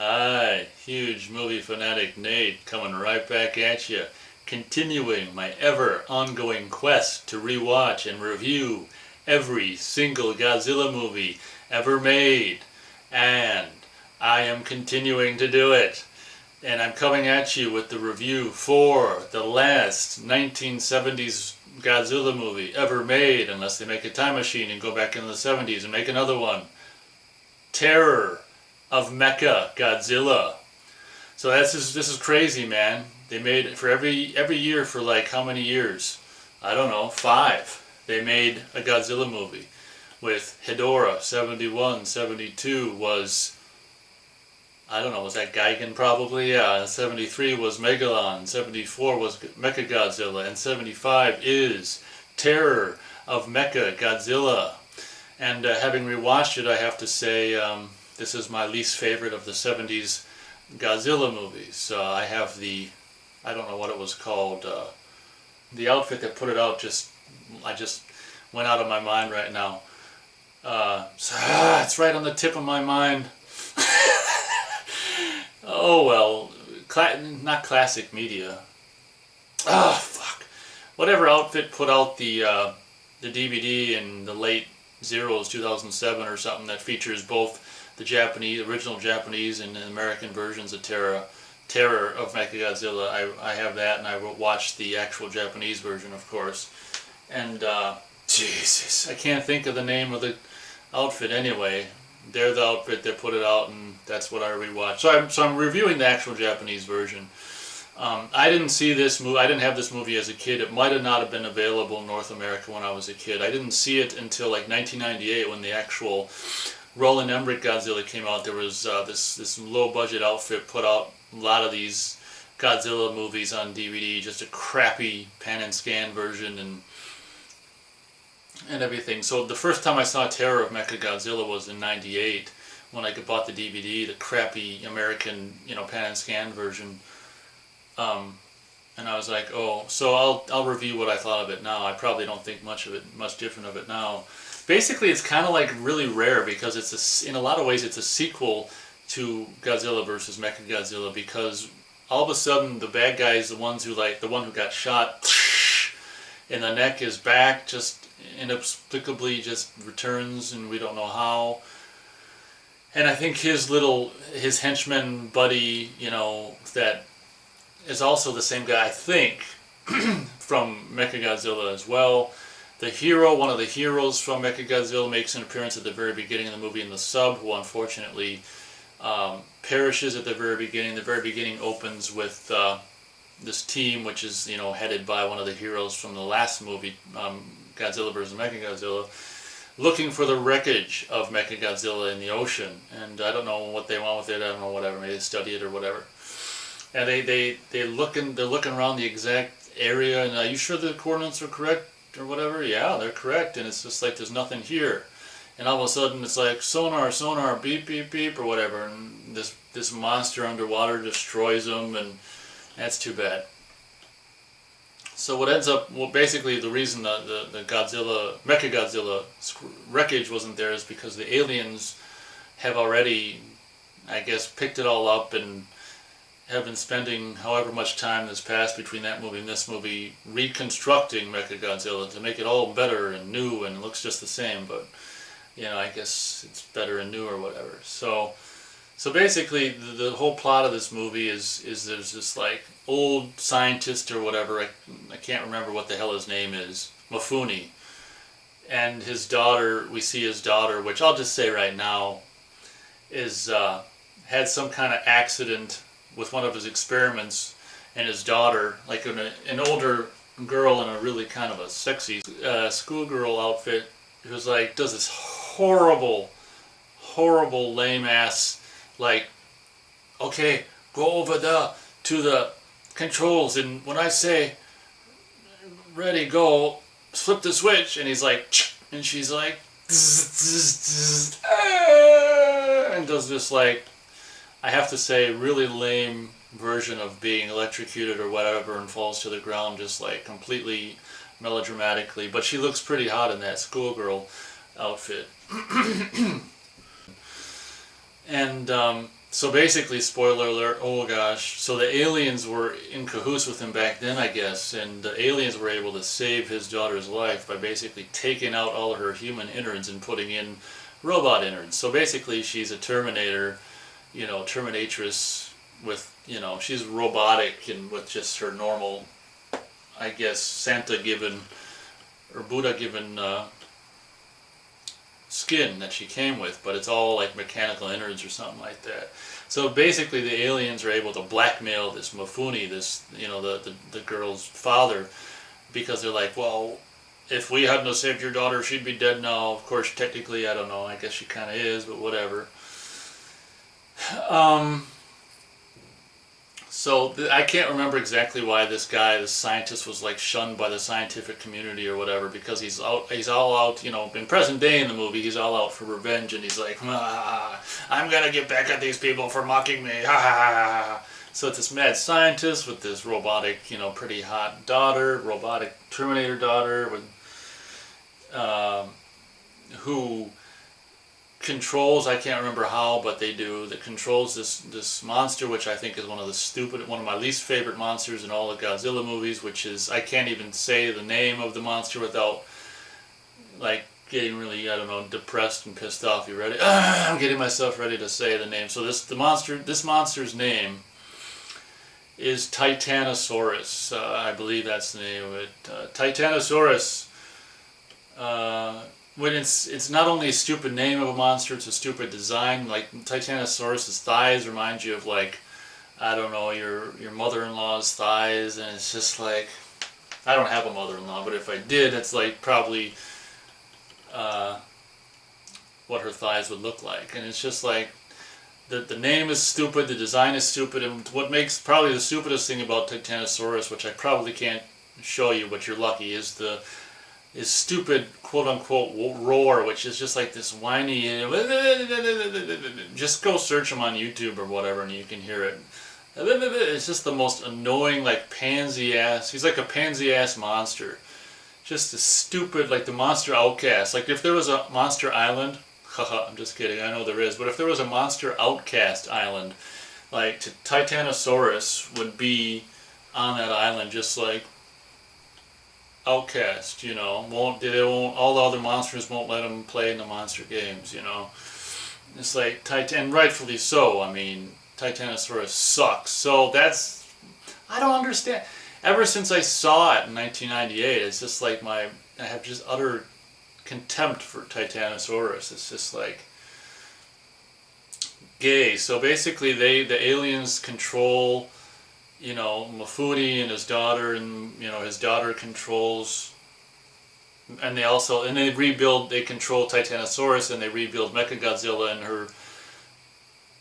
Hi, huge movie fanatic Nate coming right back at you, continuing my ever ongoing quest to rewatch and review every single Godzilla movie ever made. And I am continuing to do it. And I'm coming at you with the review for the last 1970s Godzilla movie ever made, unless they make a time machine and go back into the 70s and make another one. Terror of MechaGodzilla. So this is crazy, man. They made it for every year for like how many years? I don't know, 5. They made a Godzilla movie with Hedorah. 71, 72 was, I don't know, was that Gigan probably? Yeah. 73 was Megalon. 74 was MechaGodzilla, and 75 is Terror of MechaGodzilla. And having rewatched it, I have to say this is my least favorite of the 70s Godzilla movies. I have I don't know what it was called, the outfit that put it out I just went out of my mind right now. It's right on the tip of my mind. Oh well, not classic media. Fuck. Whatever outfit put out the DVD in the late zeros, 2007 or something, that features both the original Japanese and the American versions of Terror of MechaGodzilla. I have that, and I watched the actual Japanese version, of course. And Jesus, I can't think of the name of the outfit anyway. They're the outfit that put it out, and that's what I rewatched. So I'm reviewing the actual Japanese version. I didn't see this movie. I didn't have this movie as a kid. It might have not have been available in North America when I was a kid. I didn't see it until like 1998 when the actual Roland Emmerich Godzilla came out. There was this low budget outfit put out a lot of these Godzilla movies on DVD, just a crappy pan and scan version and everything. So the first time I saw Terror of MechaGodzilla was in '98 when I bought the DVD, the crappy American pan and scan version. And I was like, oh, so I'll review what I thought of it now. I probably don't think much different of it now. Basically, it's kind of like really rare because in a lot of ways it's a sequel to Godzilla versus MechaGodzilla, because all of a sudden the bad guys, the one who got shot in the neck, is back, just inexplicably just returns, and we don't know how. And I think his henchman buddy, that is also the same guy, I think, from MechaGodzilla as well. One of the heroes from MechaGodzilla, makes an appearance at the very beginning of the movie in the sub, who unfortunately perishes at the very beginning. The very beginning opens with this team, which is headed by one of the heroes from the last movie, Godzilla vs. MechaGodzilla, looking for the wreckage of MechaGodzilla in the ocean. And I don't know what they want with it. I don't know, whatever. Maybe they study it or whatever. And they're looking around the exact area. And are you sure the coordinates are correct or whatever? Yeah, they're correct. And it's just like there's nothing here. And all of a sudden it's like sonar, beep, beep, beep, or whatever. And this monster underwater destroys them, and that's too bad. So what ends up, basically the reason the MechaGodzilla wreckage wasn't there is because the aliens have already, I guess, picked it all up and have been spending however much time that's passed between that movie and this movie reconstructing MechaGodzilla to make it all better and new, and it looks just the same, but I guess it's better and new or whatever. So basically the whole plot of this movie is there's this like old scientist or whatever, I can't remember what the hell his name is, Mifune, and his daughter. We see his daughter, which I'll just say right now is had some kind of accident with one of his experiments, and his daughter, like an older girl in a really kind of a sexy schoolgirl outfit, who's like does this horrible lame ass, like, okay, go over there to the controls, and when I say ready, go, flip the switch, and he's like, and she's like, and does this, like, I have to say, really lame version of being electrocuted or whatever, and falls to the ground just like completely melodramatically. But she looks pretty hot in that schoolgirl outfit. And So basically, spoiler alert, oh gosh, so the aliens were in cahoots with him back then, I guess, and the aliens were able to save his daughter's life by basically taking out all of her human innards and putting in robot innards. So basically, she's a Terminator, Terminatrix with, she's robotic and with just her normal, I guess, Santa given, or Buddha given skin that she came with, but it's all like mechanical innards or something like that. So basically the aliens are able to blackmail this Mifune, this, the girl's father, because they're like, well, if we hadn't saved your daughter, she'd be dead now. Of course, technically, I don't know, I guess she kind of is, but whatever. So I can't remember exactly why this guy, this scientist, was like shunned by the scientific community or whatever, because he's all out, in present day in the movie, he's all out for revenge, and he's like, I'm gonna get back at these people for mocking me, ha ha ha ha. So it's this mad scientist with this robotic, pretty hot daughter, robotic Terminator daughter, with who controls, I can't remember how, but they do, that controls this monster, which I think is one of my least favorite monsters in all the Godzilla movies, which is, I can't even say the name of the monster without like getting really, I don't know, depressed and pissed off. You ready? I'm getting myself ready to say the name. So this monster's name is Titanosaurus. I believe that's the name of it. Titanosaurus. When it's not only a stupid name of a monster, it's a stupid design. Like Titanosaurus's thighs remind you of, like, I don't know, your mother-in-law's thighs, and it's just like, I don't have a mother-in-law, but if I did, it's like probably what her thighs would look like. And it's just like, the name is stupid, the design is stupid, and what makes probably the stupidest thing about Titanosaurus, which I probably can't show you, but you're lucky, is stupid quote-unquote roar, which is just like this whiny, just go search him on YouTube or whatever and you can hear it. It's just the most annoying, like, pansy ass, he's like a pansy ass monster. Just a stupid, like the Monster Outcast. Like if there was a Monster Island, haha, I'm just kidding, I know there is, but if there was a Monster Outcast Island, like Titanosaurus would be on that island, just like outcast, all the other monsters won't let him play in the monster games, It's like, and rightfully so, I mean, Titanosaurus sucks. So I don't understand. Ever since I saw it in 1998, it's just like I have just utter contempt for Titanosaurus. It's just like gay. So basically the aliens control Mifune and his daughter, and his daughter controls, and they control Titanosaurus, and they rebuild MechaGodzilla, and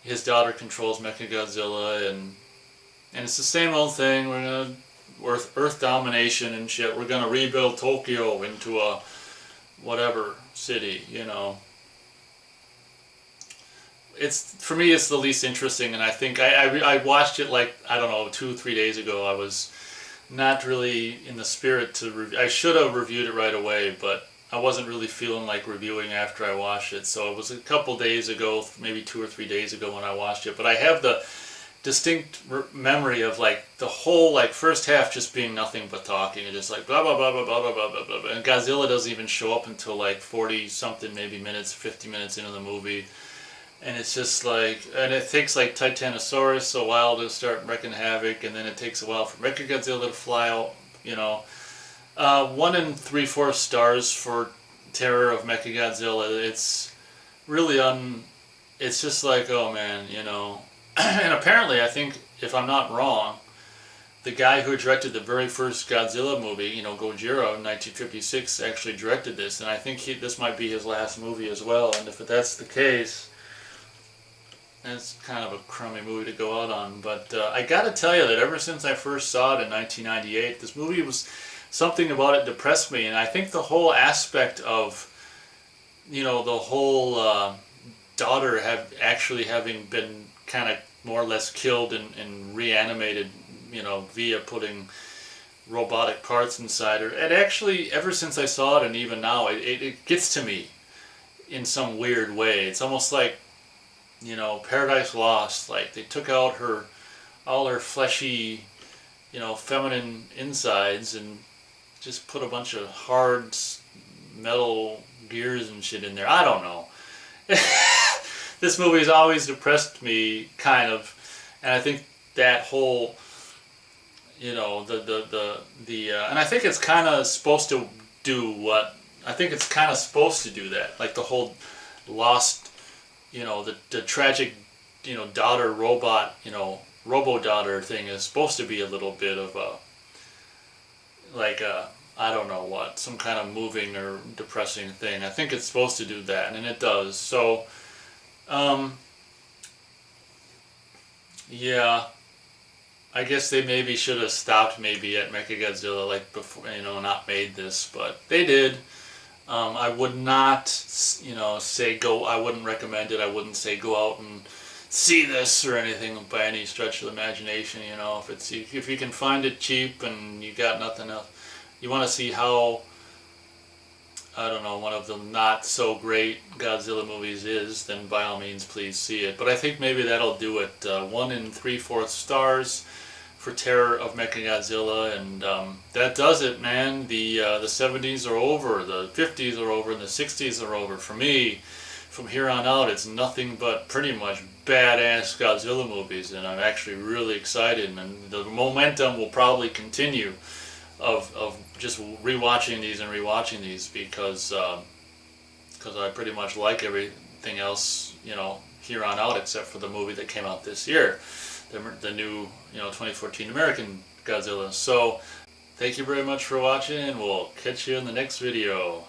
his daughter controls MechaGodzilla, and it's the same old thing. We're gonna Earth domination and shit. We're gonna rebuild Tokyo into a whatever city, For me, it's the least interesting, and I think I watched it like, I don't know, 2-3 days ago. I was not really in the spirit to review. I should have reviewed it right away, but I wasn't really feeling like reviewing after I watched it. So it was a couple days ago, maybe 2 or 3 days ago when I watched it. But I have the distinct memory of like the whole like first half just being nothing but talking and just like blah blah blah blah blah blah blah blah blah. And Godzilla doesn't even show up until like 40 something maybe minutes, 50 minutes into the movie. And it's just like, and it takes like Titanosaurus a while to start wreaking havoc, and then it takes a while for MechaGodzilla to fly out, 1 3/4 stars for Terror of MechaGodzilla. It's really it's just like, oh man, And apparently, I think, if I'm not wrong, the guy who directed the very first Godzilla movie, Gojira in 1956, actually directed this, and I think this might be his last movie as well, and if that's the case, it's kind of a crummy movie to go out on. But I gotta tell you that ever since I first saw it in 1998, this movie something about it depressed me. And I think the whole aspect of, the whole daughter having been kind of more or less killed and reanimated, via putting robotic parts inside her. It actually, ever since I saw it and even now, it gets to me in some weird way. It's almost like you know, Paradise Lost. Like they took out all her fleshy, you know, feminine insides and just put a bunch of hard metal gears and shit in there. I don't know. This movie's always depressed me, kind of, and I think that whole, you know, and I think it's kind of supposed to do what I think it's kind of supposed to do that, like the whole lost, you know, the tragic, you know, daughter robot, you know, robo daughter thing is supposed to be a little bit of a like a I don't know what, some kind of moving or depressing thing. I think it's supposed to do that, and it does. So, yeah, I guess they maybe should have stopped maybe at MechaGodzilla, like before, you know, not made this, but they did. I would not, you know, say go. I wouldn't recommend it. I wouldn't say go out and see this or anything by any stretch of the imagination. You know, if you can find it cheap and you got nothing else, you want to see how, I don't know, one of the not so great Godzilla movies is, then by all means please see it. But I think maybe that'll do it. 1 3/4 stars for Terror of MechaGodzilla, and that does it, man. The 70s are over, the 50s are over, and the 60s are over. For me, from here on out, it's nothing but pretty much badass Godzilla movies, and I'm actually really excited, and the momentum will probably continue of just rewatching these because I pretty much like everything else, you know, here on out, except for the movie that came out this year, the new, you know, 2014 American Godzilla. So thank you very much for watching, and we'll catch you in the next video.